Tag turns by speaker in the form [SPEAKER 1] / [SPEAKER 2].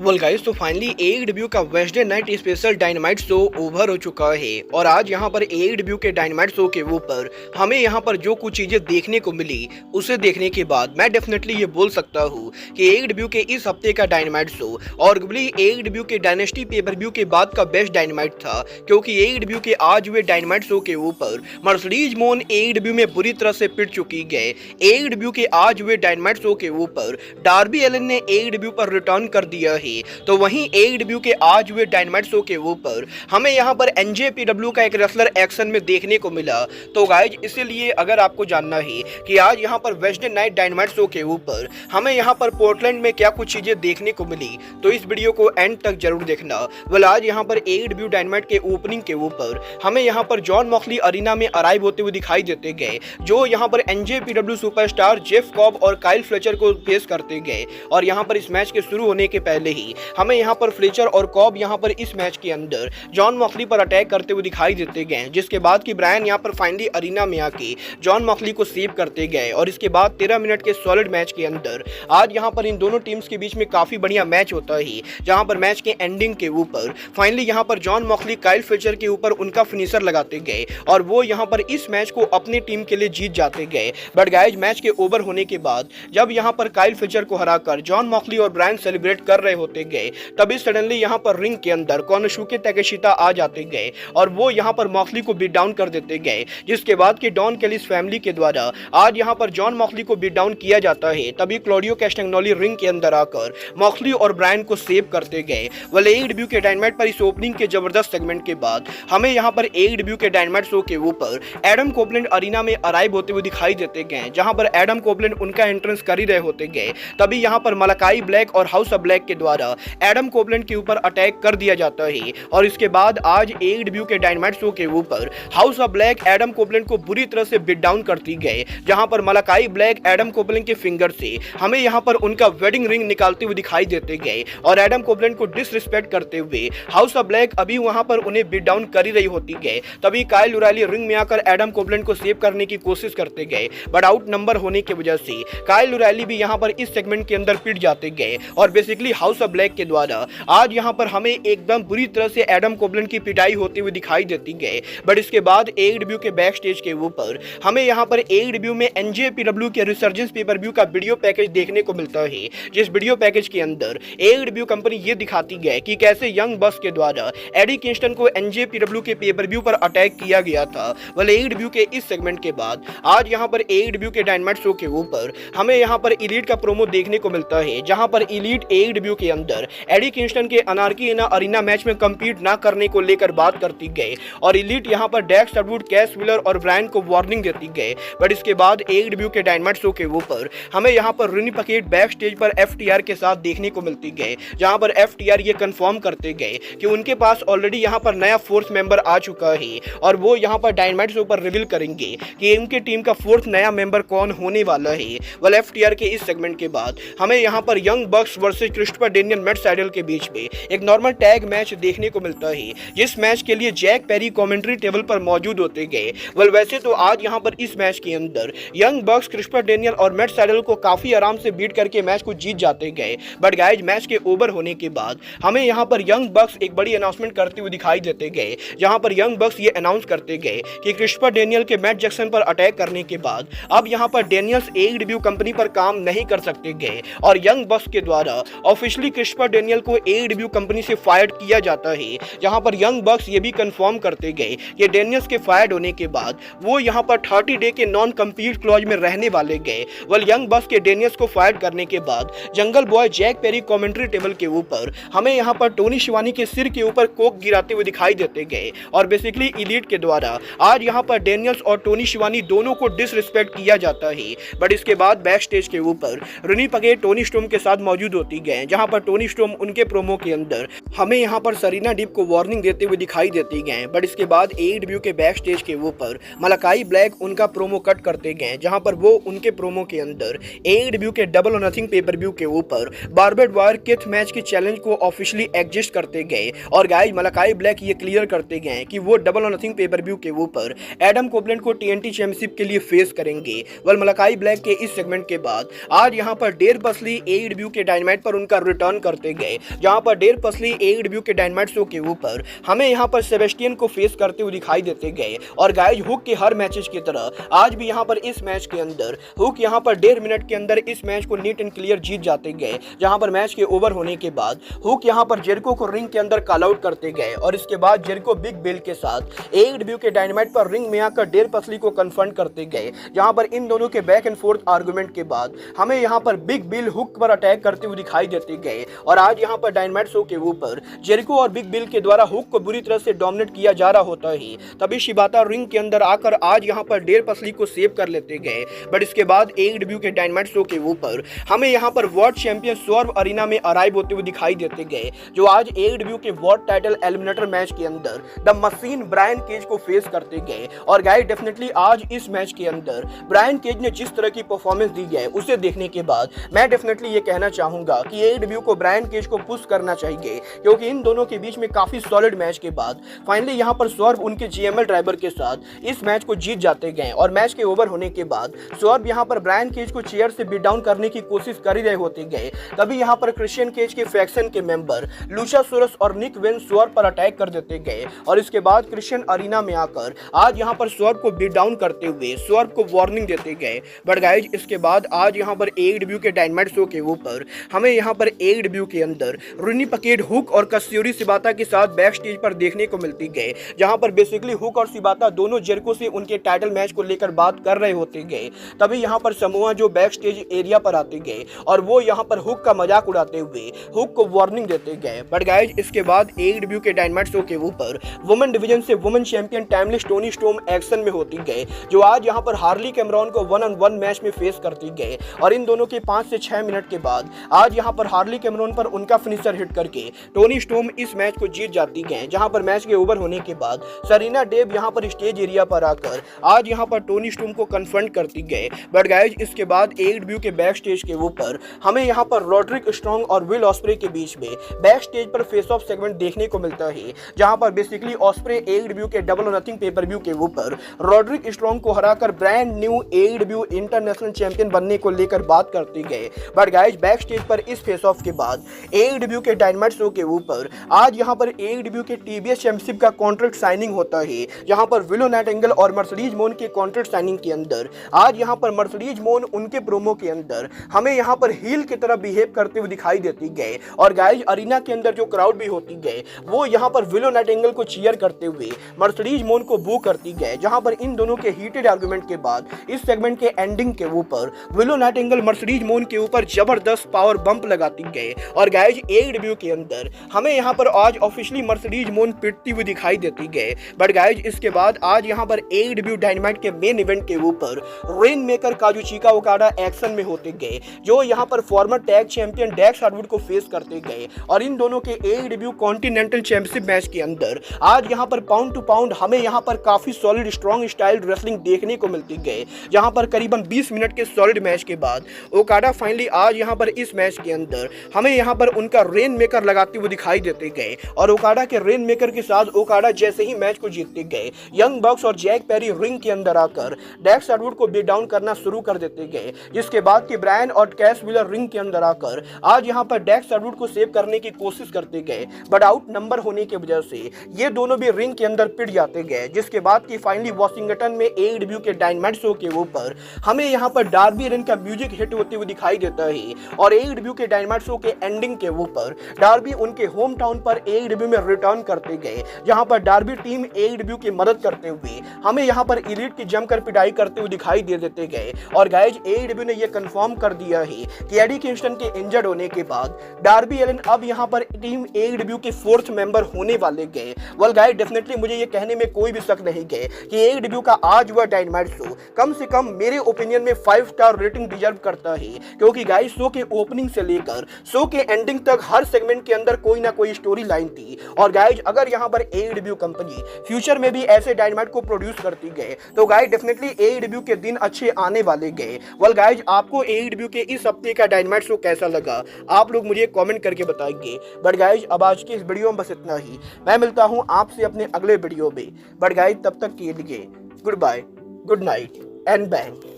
[SPEAKER 1] Well guys, तो finally एडब्ल्यू का Wednesday night special dynamite show over हो चुका है और आज यहाँ पर एडब्ल्यू के डायनामाइट शो के ऊपर हमें यहाँ पर जो कुछ चीजें देखने को मिली उसे देखने के बाद मैं डेफिनेटली ये बोल सकता हूँ कि एडब्ल्यू के इस हफ्ते का डायनामाइट शो और एडब्ल्यू के डायनेस्टी पेपर व्यू के बाद का बेस्ट डायनामाइट था, क्योंकि एडब्ल्यू के आज हुए डायनामाइट शो के ऊपर मर्सिडीज मोन एडब्ल्यू में बुरी तरह से पिट चुकी है। एडब्ल्यू के आज हुए डायनामाइट शो के ऊपर डार्बी एलन ने एडब्ल्यू पर रिटर्न कर दिया है, तो वहीं एडब्ल्यू के आज हुए डायनामाइट शो के ऊपर हमें यहां पर एनजेपीडब्ल्यू का एक रेसलर एक्शन में देखने को मिला। तो गाइज, इसीलिए अगर आपको जानना है कि आज यहां पर वेडनेसडे नाइट डायनामाइट शो के ऊपर हमें यहां पर पोर्टलैंड में क्या कुछ चीजें देखने को मिली, तो इस वीडियो को एंड तक जरूर देखना। वेल, आज यहां पर एडब्ल्यू डायनामाइट के ओपनिंग के ऊपर हमें यहां पर जॉन मॉक्सली अरीना में अराइव होते हुए दिखाई देते गए, जो यहां पर एनजेपीडब्ल्यू सुपरस्टार जेफ कॉब और काइल फ्लेचर को फेस करते गए। और यहां पर इस मैच के शुरू होने के पहले ही हमें यहां पर फ्लेचर और कॉब यहां पर इस मैच के अंदर जॉन मॉक्सली पर अटैक करते हुए दिखाई देते गए, जिसके बाद कि ब्रायन यहां पर फाइनली अरीना में आके जॉन मॉक्सली को सेव करते गए। और इसके बाद 13 मिनट के सॉलिड मैच के अंदर आज यहां पर इन दोनों टीम्स के बीच में काफी बढ़िया मैच होता है, जहां पर मैच के एंडिंग के ऊपर फाइनली यहां पर जॉन मॉक्सली काइल फ्लेचर के ऊपर उनका फिनिशर लगाते गए और वो यहां पर इस मैच को अपनी टीम के लिए जीत जाते गए। बट गाइज, मैच के ओवर होने के बाद जब यहां पर काइल फ्लेचर को हराकर जॉन मॉक्सली और ब्रायन सेलिब्रेट कर रहे होते गए, तभी सडनली यहां पर रिंग के अंदर कोनोसुके ताकेशिता आ जाते गए और वो यहां पर मॉक्सली को बीट डाउन कर देते गए, जिसके बाद कि डॉन केलिस फैमिली के द्वारा आज यहां पर जॉन मॉक्सली को बीट डाउन किया जाता है। तभी क्लॉडियो कैस्टेग्नोली रिंग के अंदर आकर मॉक्सली और ब्रायन को सेव करते गए। वेल, एडब्ल्यू के डायनामाइट पर इस ओपनिंग के जबरदस्त सेगमेंट के बाद हमें यहां पर एडब्ल्यू के डायनामाइट शो के ऊपर एडम कोपलैंड अरीना में अराइव होते हुए दिखाई देते गए, जहां पर एडम कोपलैंड उनका एंट्रेंस कर ही रहे होते गए। तभी यहां पर मलाकाई ब्लैक और हाउस ऑफ ब्लैक के द्वारा एडम कोपलैंड के ऊपर अटैक कर दिया जाता है। और इसके बाद आज एडब्ल्यू के डायनामाइट शो के ऊपर house of black Adam Copeland को बुरी तरह से बीट डाउन करती गए, जहां पर मलाकाई ब्लैक एडम कोपलैंड के फिंगर से हमें यहां पर उनका वेडिंग रिंग निकालते हुए दिखाई देते गए और एडम कोपलैंड को डिसरिस्पेक्ट करते हुए हाउस ऑफ ब्लैक अभी वहां पर उन्हें बीट डाउन कर ही रही होती गए। तभी काइल ओराइली रिंग में आकर एडम कोपलैंड को सेव करने की कोशिश करते गए, बट आउट नंबर होने की वजह से काइल ओराइली भी यहां पर इस सेगमेंट के अंदर पिट जाते गए और बेसिकली हाउस ऑफ ब्लैक के द्वारा आज यहां पर हमें एकदम बुरी तरह से एडम कोपलैंड की पिटाई होती हुई दिखाई देती गई। बट इसके बाद एडब्ल्यू के बैक स्टेज के ऊपर हमें यहां पर एडब्ल्यू में एनजेपीडब्ल्यू के रिसर्जेंस पेपर व्यू का वीडियो पैकेज देखने को मिलता है, जिस वीडियो पैकेज के अंदर एडब्ल्यू कंपनी ये दिखाती है कि कैसे यंग बक्स के द्वारा एडी किंगस्टन को एनजेपीडब्ल्यू के पेपर व्यू पर अटैक किया गया था। वेल, एडब्ल्यू के इस सेगमेंट के बाद आज यहां पर एडब्ल्यू के डायनामाइट शो के ऊपर हमें यहां पर एलीट का प्रोमो देखने को मिलता है, जहां पर एलीट एडब्ल्यू के अंदर एडी किंगस्टन के अनार्की इन अरीना मैच में कंपीट ना करने को लेकर बात करती गए और एलीट यहां पर डेक्स स्टडवुड, कैस व्हीलर और ब्रायन को वार्निंग देती गए। बट इसके बाद एडब्ल्यू के डायनामाइट शो के ऊपर हमें यहां पर रिनी पकेट बैक स्टेज पर एफटीआर के साथ देखने को मिलती गए, जहां पर एफटीआर ये कंफर्म करते गए कि उनके पास ऑलरेडी यहां पर नया फोर्थ मेंबर आ चुका है और वो यहां पर डायनामाइट शो पर रिवील करेंगे कि उनकी टीम का फोर्थ नया मेंबर कौन होने वाला है। वेल, एफटीआर के इस सेगमेंट के बाद हमें यहां पर Young Bucks versus Christopher Daniel Matt Sydal के बीच में एक नॉर्मल टैग मैच देखने को मिलता है, जिस मैच के लिए जैक पेरी कमेंट्री टेबल पर मौजूद होते गए। वेल, वैसे तो आज यहां पर इस मैच के अंदर यंग बक्स क्रिस्टोफर डेनियल और मैट सैडल को काफी आराम से बीट करके मैच को जीत जाते गए। बट गाइज, मैच के ओवर होने के बाद हमें यहां पर यंग बक्स एक बड़ी अनाउंसमेंट करते हुए दिखाई देते गए, जहां पर यंग बक्स ये अनाउंस करते गए कि क्रिस्टोफर डेनियल के मैट जैक्सन पर अटैक करने के बाद अब यहां पर डेनियल्स एडब्ल्यू कंपनी पर काम नहीं कर सकते गए और यंग बक्स के द्वारा ऑफिशियली क्रिस्टोफर डेनियल को एडब्ल्यू कंपनी से फायर किया जाता है, जहां पर यंग बक्स ये भी कंफर्म करते गए कि डेनियल्स के फायर होने के बाद वो यहां पर 30 डे के नॉन कंपीट क्लॉज में रहने वाले गए। वेल, यंग बक्स के डेनियल्स को फायर करने के बाद Jungle Boy Jack Perry commentary table के ऊपर हमें यहां पर टोनी शिवानी के सिर के ऊपर कोक गिराते हुए दिखाई देते गए और बेसिकली एलीट के द्वारा आज यहां पर डेनियल्स और टोनी शिवानी दोनों को डिसरिस्पेक्ट किया जाता है। बट इसके बाद बैक स्टेज के ऊपर रिनी पकेट टोनी स्टॉर्म के साथ मौजूद होती गए, जहां पर टोनी स्टॉर्म उनके प्रोमो के अंदर हमें यहां पर सरीना डीप को वार्निंग देते हुए दिखाई देती गए। बट इसके बाद एडब्ल्यू के बैक स्टेज के ऊपर मलाकाई ब्लैक उनका प्रोमो कट करते गए, जहां पर वो उनके प्रोमो के अंदर एडब्ल्यू के डबल और नथिंग पेपर व्यू के ऊपर बार्बेड वायर किथ मैच के चैलेंज को ऑफिशियली एग्जिस्ट करते गए। और गाइस, मलाकाई ब्लैक ये क्लियर करते गए कि वो डबल और नथिंग पेपर व्यू के ऊपर एडम कोपलैंड को टीएनटी चैंपियनशिप के लिए फेस करेंगे। वेल, मलाकाई ब्लैक के इस सेगमेंट के बाद आज यहां पर डेर बसली एडब्ल्यू के डायनामाइट पर उनका रिटर्न रन करते गए, जहां पर डेल पसली AEW के डायनामाइट शो के ऊपर हमें यहां पर सेबेस्टियन को फेस करते हुए दिखाई देते गए। और गाइज हुक के हर मैचेस की तरह आज भी यहां पर इस मैच के अंदर हुक यहां पर 1.5 मिनट के अंदर इस मैच को नीट एंड क्लियर जीत जाते गए, जहां पर मैच के ओवर होने के बाद हुक यहां पर जेरिको को रिंग के अंदर कॉल आउट करते गए और इसके बाद जेरिको बिग बिल के साथ AEW के डायनामाइट पर रिंग में आकर डेल पसली को कन्फ्रंट करते गए, जहां पर इन दोनों के बैक एंड फोर्थ आर्गुमेंट के बाद हमें यहां पर बिग बिल हुक पर अटैक करते हुए दिखाई देते गए। और आज यहां पर डायनामाइट शो के ऊपर जेरिको और बिग बिल के द्वारा हुक को बुरी तरह से डोमिनेट किया जा रहा होता ही तभी शिबाता रिंग के अंदर आकर आज यहां पर डेल पसली को सेव कर लेते गए। बट इसके बाद AEW के डायनामाइट शो के ऊपर हमें यहां पर वर्ल्ड चैंपियन स्वर्व अरीना में अराइव होते हुए दिखाई देते गए, जो आज AEW के वर्ल्ड टाइटल एलिमिनेटर मैच के अंदर द मशीन ब्रायन केज को फेस करते गए। और गाइस डेफिनेटली आज इस मैच के अंदर ब्रायन केज ने जिस तरह की परफॉर्मेंस दी है उसे देखने के बाद मैं डेफिनेटली ये कहना चाहूंगा कि AEW को ब्रायन केज को पुश करना चाहिए, क्योंकि इन दोनों के बीच में काफी सॉलिड मैच के बाद फाइनली यहां पर स्वर्व उनके GML ड्राइवर के साथ इस मैच को जीत जाते गए। और मैच के ओवर होने के बाद स्वर्व यहां पर ब्रायन केज को चेयर से बीट डाउन करने की कोशिश कर ही रहे होते गए, तभी यहां पर क्रिश्चियन केज के फैक्शन के मेंबर लुचासोरस और निक वेन स्वर्व पर अटैक कर देते गए। और इसके बाद क्रिश्चियन अरीना में आकर आज यहां पर स्वर्व को बीट डाउन करते हुए स्वर्व को वार्निंग देते गए। बट गाइज इसके बाद आज यहां पर AEW के डायनामाइट शो के ऊपर हमें यहां पर AEW के अंदर रूनी पकेट हुक और कात्सुयोरी शिबाता के साथ बैक स्टेज पर देखने को मिलती गए, जहां पर बेसिकली हुक और शिबाता दोनों जेरिको से उनके टाइटल मैच को लेकर बात कर रहे होते गए। तभी यहां पर Samoa Joe back stage area पर आते गए और वो यहां पर हुक का मजाक उड़ाते हुए हुक को वार्निंग देते गए। बट गाइज इसके बाद AEW के डायनामाइट शो के ऊपर वुमेन डिवीजन से women champion timeless Tony storm action में होती गए, जो आज यहां पर हार्ली कैमरॉन को 1-on-1 मैच में फेस करती गए। और इन दोनों के 5 से 6 मिनट के बाद आज यहां पर हार्ली कैमरॉन पर उनका फिनिशर हिट करके टोनी स्टॉर्म इस मैच को जीत जाती गए, जहां पर मैच के ओवर होने के बाद सरीना डेव यहां पर स्टेज एरिया पर आकर आज यहां पर टोनी स्टॉर्म को कन्फ्रंट करती गए। बट गाइज इसके बाद AEW के बैक स्टेज के ऊपर हमें यहां पर रॉड्रिक स्ट्रॉन्ग और विल ऑस्प्रे के बीच में बैक स्टेज पर फेस ऑफ सेगमेंट देखने को मिलता है, जहां पर बेसिकली ऑस्प्रे AEW के डबल और नथिंग पेपर व्यू के ऊपर रॉड्रिक स्ट्रॉन्ग को हराकर brand new AEW international champion बनने को लेकर बात करते गए। बट गाइज बैक स्टेज पर इस फेस ऑफ के बाद AEW के डायनामाइट शो के ऊपर आज यहां पर AEW के TBS चैंपियनशिप का कॉन्ट्रैक्ट साइनिंग होता है, जहां पर विलो नाइटिंगेल और मर्सिडीज मोन के कॉन्ट्रैक्ट साइनिंग के अंदर आज यहां पर मर्सिडीज मोन उनके प्रोमो के अंदर हमें यहां पर हील की तरह बिहेव करते हुए दिखाई देती गए। और गाइज अरीना के अंदर जो क्राउड भी होती गए वो यहां पर विलो नाइटिंगेल को चीयर करते हुए मर्सिडीज मोन को बू करती गए, जहां पर इन दोनों के हीटेड आर्गुमेंट के बाद इस सेगमेंट के एंडिंग के ऊपर विलो नाइटिंगेल मर्सिडीज मोन के ऊपर जबरदस्त पावर बंप लगाती गए। और गाइज AEW के अंदर हमें यहां पर आज ऑफिशियली मर्सिडीज मोन पिटती हुई दिखाई देती गए। बट गाइज इसके बाद आज यहां पर AEW डायनामाइट के मेन इवेंट के ऊपर रेन मेकर काजुचिका ओकाडा एक्शन में होते गए, जो यहां पर फॉर्मर टैग चैंपियन डैक्स हार्डवुड को फेस करते गए। और इन दोनों के AEW कॉन्टिनेंटल चैंपियनशिप मैच के अंदर आज यहां पर पाउंड टू पाउंड हमें यहां पर काफी सॉलिड स्ट्रॉन्ग स्टाइल रेसलिंग देखने को मिलती गए, जहां पर करीबन 20 मिनट के सॉलिड मैच के बाद ओकाडा फाइनली आज यहां पर इस मैच के अंदर हमें यहां पर उनका रेन मेकर लगाते हुए दिखाई देते गए। और ओकाडा के रेन मेकर के साथ ओकाडा जैसे ही मैच को जीतते गए, यंग बॉक्स और जैक पेरी रिंग के अंदर आकर डैक्स हार्डवुड को बीट डाउन करना शुरू कर देते गए, जिसके बाद कि ब्रायन और कैश व्हीलर रिंग के अंदर आकर आज यहां पर डैक्स हार्डवुड को सेव करने की कोशिश करते गए। बट आउट नंबर होने की वजह से ये दोनों भी रिंग के अंदर पिट जाते गए, जिसके बाद कि फाइनली वॉशिंगटन में AEW के डायनामाइट शो के ऊपर हमें यहां पर डार्बी रेन का म्यूजिक हिट होते हुए दिखाई देता है। और AEW के डायनामाइट शो के एंडिंग के ऊपर डार्बी उनके होम टाउन पर AEW में रिटर्न करते गए, जहां पर डार्बी टीम AEW की मदद करते हुए हमें यहां पर एलीट की जमकर पिटाई करते हुए दिखाई दे देते गए। और गाइज AEW ने यह कंफर्म कर दिया है कि एडी किंगस्टन के इंजर्ड होने के बाद डार्बी एलन अब यहां पर टीम AEW के 4th मेंबर होने वाले गए। वेल गाइज डेफिनेटली मुझे ये कहने में कोई भी शक नहीं गए कि AEW का आज वह डायनामाइट शो कम से कम मेरे ओपिनियन में 5 स्टार रेटिंग डिजर्व करता है, क्योंकि गाइज शो के ओपनिंग से लेकर शो के एंडिंग तक हर सेगमेंट के अंदर कोई ना कोई स्टोरी लाइन थी। और गाइज अगर यहाँ पर AEW कंपनी फ्यूचर में भी ऐसे डायनामाइट को प्रोड्यूस करती गए तो गाइज डेफिनेटली AEW के दिन अच्छे आने वाले गए। वेल गाइज आपको AEW के इस हफ्ते का डायनामाइट शो कैसा लगा आप लोग मुझे कमेंट करके बताएंगे। बट गाइज अब आज के इस वीडियो में बस इतना ही, मैं मिलता हूँ आपसे अपने अगले वीडियो में। बट गाइज तब तक के लिए good bye, good night and bang.